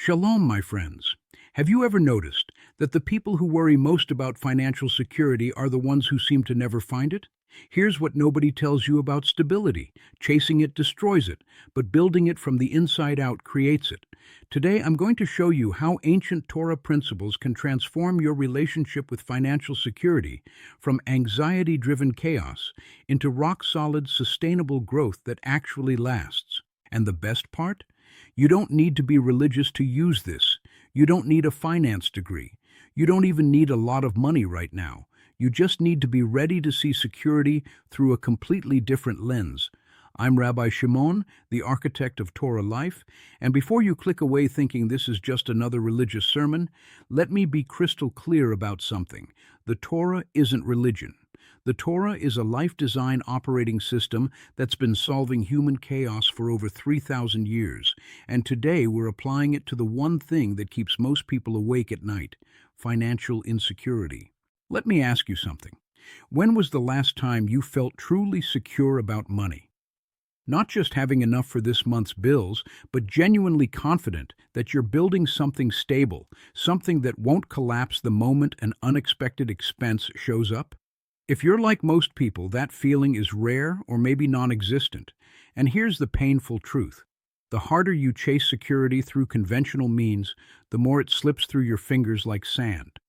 Shalom, my friends. Have you ever noticed that the people who worry most about financial security are the ones who seem to never find it? Here's what nobody tells you about stability. Chasing it destroys it, but building it from the inside out creates it. Today, I'm going to show you how ancient Torah principles can transform your relationship with financial security from anxiety-driven chaos into rock-solid, sustainable growth that actually lasts. And the best part? You don't need to be religious to use this. You don't need a finance degree. You don't even need a lot of money right now. You just need to be ready to see security through a completely different lens. I'm Rabbi Shimon, the architect of Torah life, and before you click away thinking this is just another religious sermon, let me be crystal clear about something. The Torah isn't religion. The Torah is a life design operating system that's been solving human chaos for over 3,000 years, and today we're applying it to the one thing that keeps most people awake at night: financial insecurity. Let me ask you something. When was the last time you felt truly secure about money? Not just having enough for this month's bills, but genuinely confident that you're building something stable, something that won't collapse the moment an unexpected expense shows up? If you're like most people, that feeling is rare or maybe non-existent. And here's the painful truth. The harder you chase security through conventional means, the more it slips through your fingers like sand.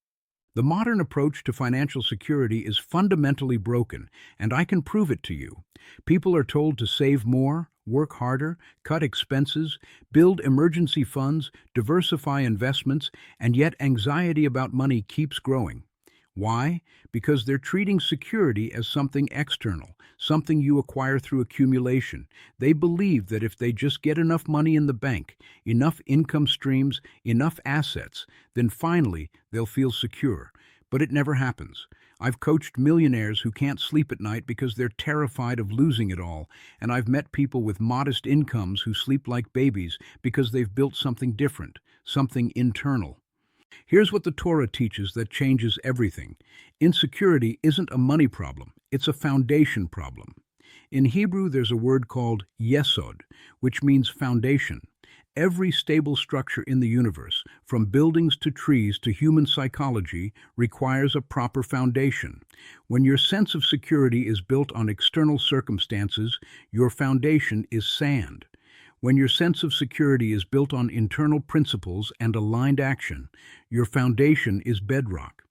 The modern approach to financial security is fundamentally broken, and I can prove it to you. People are told to save more, work harder, cut expenses, build emergency funds, diversify investments, and yet anxiety about money keeps growing. Why? Because they're treating security as something external, something you acquire through accumulation. They believe that if they just get enough money in the bank, enough income streams, enough assets, then finally they'll feel secure. But it never happens. I've coached millionaires who can't sleep at night because they're terrified of losing it all, and I've met people with modest incomes who sleep like babies because they've built something different, something internal. Here's what the Torah teaches that changes everything. Insecurity isn't a money problem, it's a foundation problem. In Hebrew, there's a word called yesod, which means foundation. Every stable structure in the universe, from buildings to trees to human psychology, requires a proper foundation. When your sense of security is built on external circumstances, your foundation is sand. When your sense of security is built on internal principles and aligned action, your foundation is bedrock.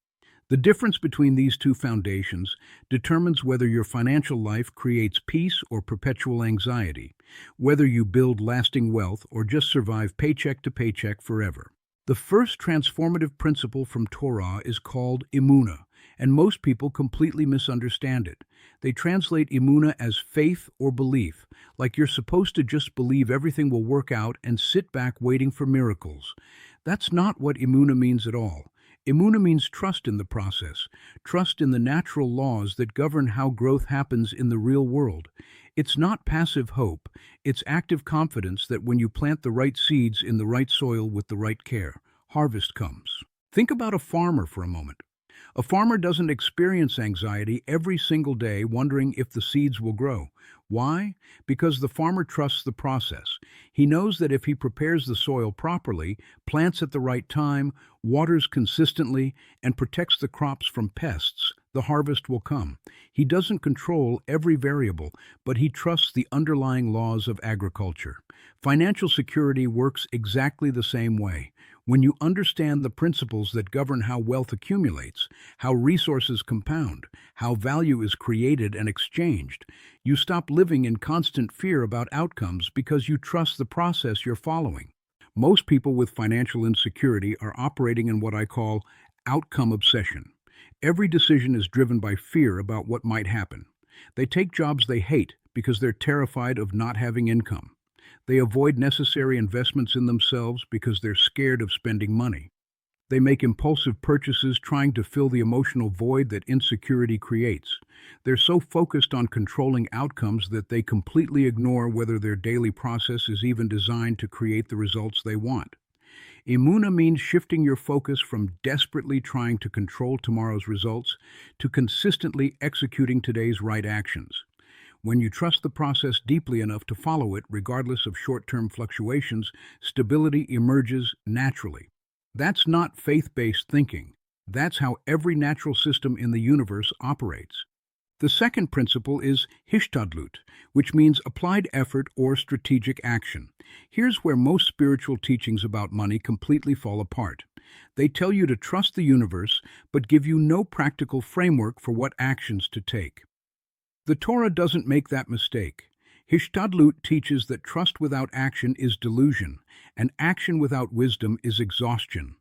The difference between these two foundations determines whether your financial life creates peace or perpetual anxiety, whether you build lasting wealth or just survive paycheck to paycheck forever. The first transformative principle from Torah is called emunah, and most people completely misunderstand it. They translate emunah as faith or belief, like you're supposed to just believe everything will work out and sit back waiting for miracles. That's not what emunah means at all. Emunah means trust in the process, trust in the natural laws that govern how growth happens in the real world. It's not passive hope, it's active confidence that when you plant the right seeds in the right soil with the right care, harvest comes. Think about a farmer for a moment. A farmer doesn't experience anxiety every single day wondering if the seeds will grow. Why? Because the farmer trusts the process. He knows that if he prepares the soil properly, plants at the right time, waters consistently, and protects the crops from pests, the harvest will come. He doesn't control every variable, but he trusts the underlying laws of agriculture. Financial security works exactly the same way. When you understand the principles that govern how wealth accumulates, how resources compound, how value is created and exchanged, you stop living in constant fear about outcomes because you trust the process you're following. Most people with financial insecurity are operating in what I call outcome obsession. Every decision is driven by fear about what might happen. They take jobs they hate because they're terrified of not having income. They avoid necessary investments in themselves because they're scared of spending money. They make impulsive purchases trying to fill the emotional void that insecurity creates. They're so focused on controlling outcomes that they completely ignore whether their daily process is even designed to create the results they want. Emunah means shifting your focus from desperately trying to control tomorrow's results to consistently executing today's right actions. When you trust the process deeply enough to follow it, regardless of short-term fluctuations, stability emerges naturally. That's not faith-based thinking. That's how every natural system in the universe operates. The second principle is hishtadlut, which means applied effort or strategic action. Here's where most spiritual teachings about money completely fall apart. They tell you to trust the universe, but give you no practical framework for what actions to take. The Torah doesn't make that mistake. Hishtadlut teaches that trust without action is delusion, and action without wisdom is exhaustion.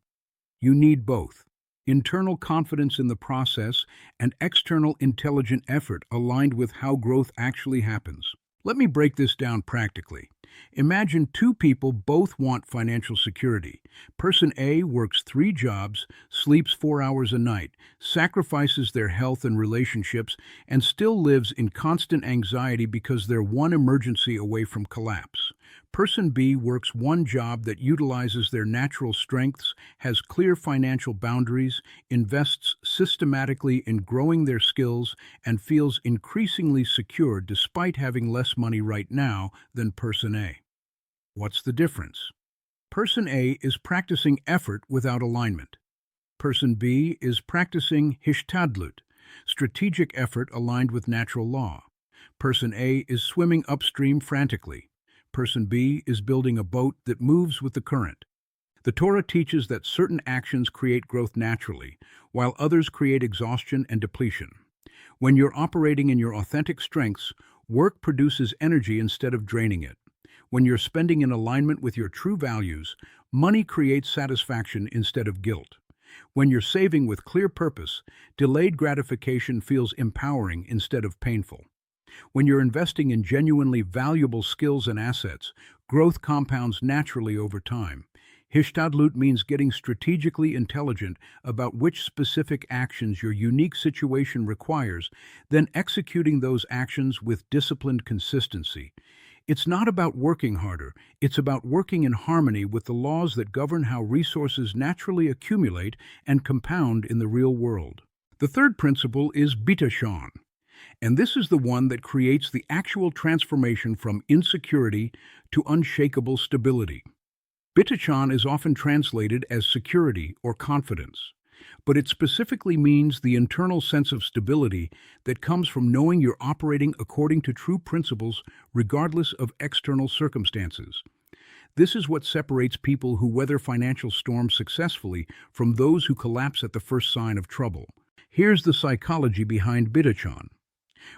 You need both. Internal confidence in the process and external intelligent effort aligned with how growth actually happens. Let me break this down practically. Imagine two people both want financial security. Person A works 3 jobs, sleeps 4 hours a night, sacrifices their health and relationships, and still lives in constant anxiety because they're one emergency away from collapse. Person B works 1 job that utilizes their natural strengths, has clear financial boundaries, invests systematically in growing their skills, and feels increasingly secure despite having less money right now than Person A. What's the difference? Person A is practicing effort without alignment. Person B is practicing hishtadlut, strategic effort aligned with natural law. Person A is swimming upstream frantically. Person B is building a boat that moves with the current. The Torah teaches that certain actions create growth naturally, while others create exhaustion and depletion. When you're operating in your authentic strengths, work produces energy instead of draining it. When you're spending in alignment with your true values, money creates satisfaction instead of guilt. When you're saving with clear purpose, delayed gratification feels empowering instead of painful. When you're investing in genuinely valuable skills and assets, growth compounds naturally over time. Hishtadlut means getting strategically intelligent about which specific actions your unique situation requires, then executing those actions with disciplined consistency. It's not about working harder, it's about working in harmony with the laws that govern how resources naturally accumulate and compound in the real world. The third principle is bitachon. And this is the one that creates the actual transformation from insecurity to unshakable stability. Bitachon is often translated as security or confidence, but it specifically means the internal sense of stability that comes from knowing you're operating according to true principles regardless of external circumstances. This is what separates people who weather financial storms successfully from those who collapse at the first sign of trouble. Here's the psychology behind bitachon.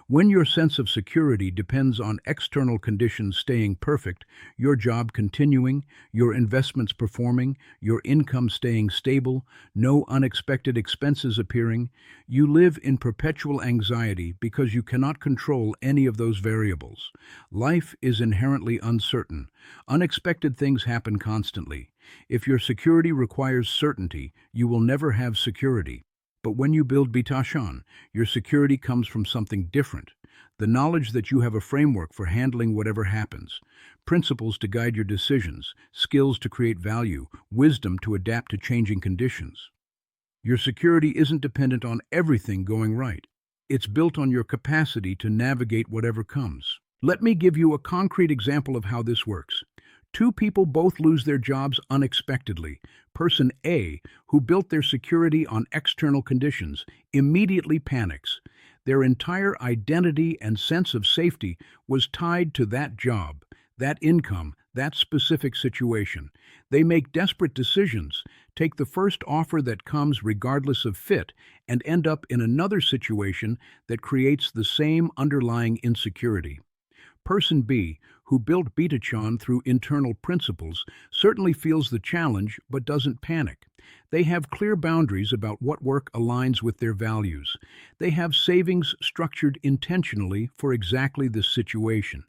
When your sense of security depends on external conditions staying perfect, your job continuing, your investments performing, your income staying stable, no unexpected expenses appearing, you live in perpetual anxiety because you cannot control any of those variables. Life is inherently uncertain. Unexpected things happen constantly. If your security requires certainty, you will never have security. But when you build bitachon, your security comes from something different. The knowledge that you have a framework for handling whatever happens, principles to guide your decisions, skills to create value, wisdom to adapt to changing conditions. Your security isn't dependent on everything going right. It's built on your capacity to navigate whatever comes. Let me give you a concrete example of how this works. Two people both lose their jobs unexpectedly. Person A, who built their security on external conditions, immediately panics. Their entire identity and sense of safety was tied to that job, that income, that specific situation. They make desperate decisions, take the first offer that comes regardless of fit, and end up in another situation that creates the same underlying insecurity. Person B, who built bitachon through internal principles, certainly feels the challenge but doesn't panic. They have clear boundaries about what work aligns with their values. They have savings structured intentionally for exactly this situation.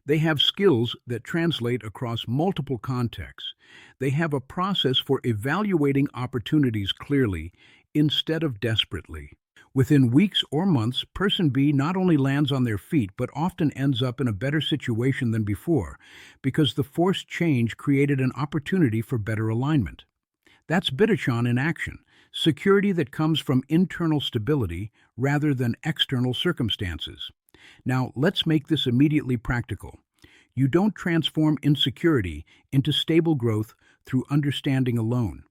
They have skills that translate across multiple contexts. They have a process for evaluating opportunities clearly instead of desperately. Within weeks or months, person B not only lands on their feet, but often ends up in a better situation than before, because the forced change created an opportunity for better alignment. That's bitachon in action, security that comes from internal stability rather than external circumstances. Now, let's make this immediately practical. You don't transform insecurity into stable growth through understanding alone.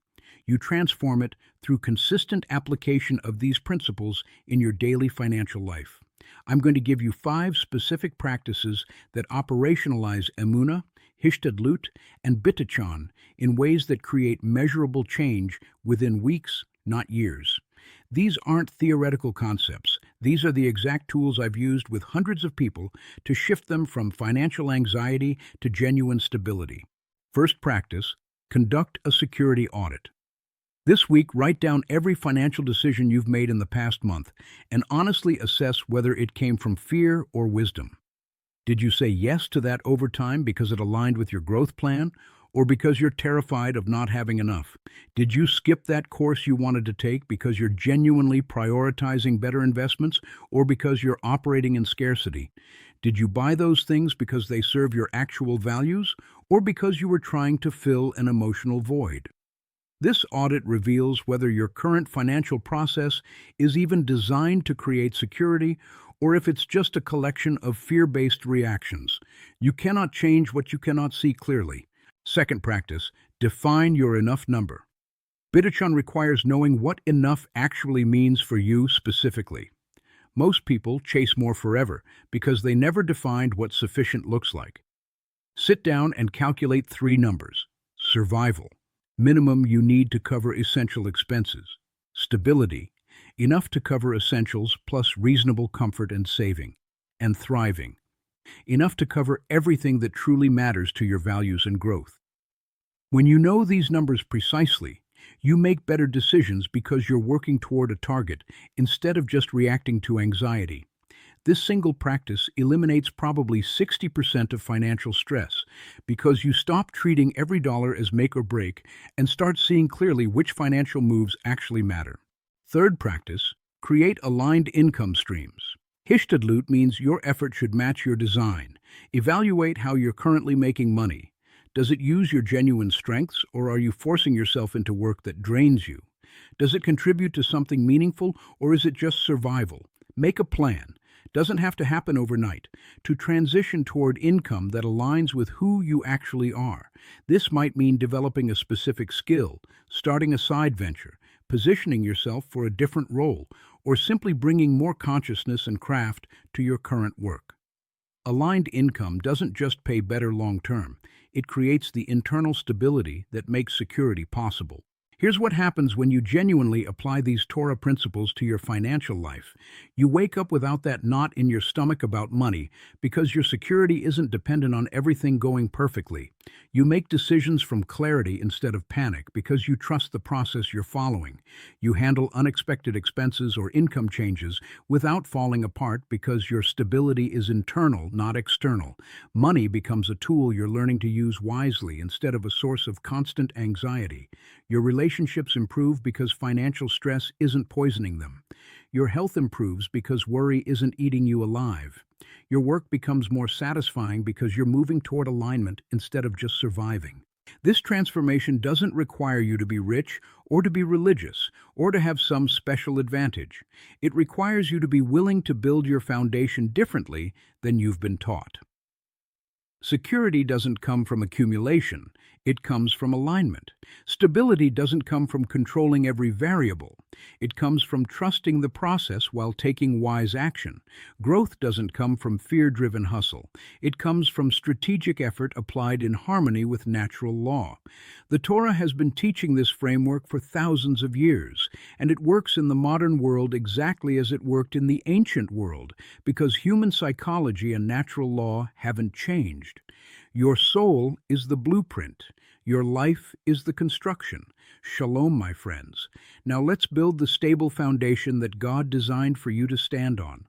You transform it through consistent application of these principles in your daily financial life. I'm going to give you 5 specific practices that operationalize emuna, hishtadlut, and bitachon in ways that create measurable change within weeks, not years. These aren't theoretical concepts. These are the exact tools I've used with hundreds of people to shift them from financial anxiety to genuine stability. First practice, conduct a security audit. This week, write down every financial decision you've made in the past month and honestly assess whether it came from fear or wisdom. Did you say yes to that overtime because it aligned with your growth plan, or because you're terrified of not having enough? Did you skip that course you wanted to take because you're genuinely prioritizing better investments, or because you're operating in scarcity? Did you buy those things because they serve your actual values, or because you were trying to fill an emotional void? This audit reveals whether your current financial process is even designed to create security, or if it's just a collection of fear-based reactions. You cannot change what you cannot see clearly. Second practice, define your enough number. Bitachon requires knowing what enough actually means for you specifically. Most people chase more forever because they never defined what sufficient looks like. Sit down and calculate 3 numbers. Survival, minimum you need to cover essential expenses. Stability, enough to cover essentials plus reasonable comfort and saving. And thriving, enough to cover everything that truly matters to your values and growth. When you know these numbers precisely, you make better decisions because you're working toward a target instead of just reacting to anxiety. This single practice eliminates probably 60% of financial stress because you stop treating every dollar as make or break and start seeing clearly which financial moves actually matter. Third practice, create aligned income streams. Hishtadlut means your effort should match your design. Evaluate how you're currently making money. Does it use your genuine strengths, or are you forcing yourself into work that drains you? Does it contribute to something meaningful, or is it just survival? Make a plan. Doesn't have to happen overnight, to transition toward income that aligns with who you actually are. This might mean developing a specific skill, starting a side venture, positioning yourself for a different role, or simply bringing more consciousness and craft to your current work. Aligned income doesn't just pay better long-term, it creates the internal stability that makes security possible. Here's what happens when you genuinely apply these Torah principles to your financial life. You wake up without that knot in your stomach about money because your security isn't dependent on everything going perfectly. You make decisions from clarity instead of panic because you trust the process you're following. You handle unexpected expenses or income changes without falling apart because your stability is internal, not external. Money becomes a tool you're learning to use wisely instead of a source of constant anxiety. Your relationships improve because financial stress isn't poisoning them. Your health improves because worry isn't eating you alive. Your work becomes more satisfying because you're moving toward alignment instead of just surviving. This transformation doesn't require you to be rich or to be religious or to have some special advantage. It requires you to be willing to build your foundation differently than you've been taught. Security doesn't come from accumulation, it comes from alignment. Stability doesn't come from controlling every variable. It comes from trusting the process while taking wise action. Growth doesn't come from fear-driven hustle. It comes from strategic effort applied in harmony with natural law. The Torah has been teaching this framework for thousands of years, and it works in the modern world exactly as it worked in the ancient world, because human psychology and natural law haven't changed. Your soul is the blueprint. Your life is the construction. Shalom, my friends. Now let's build the stable foundation that God designed for you to stand on.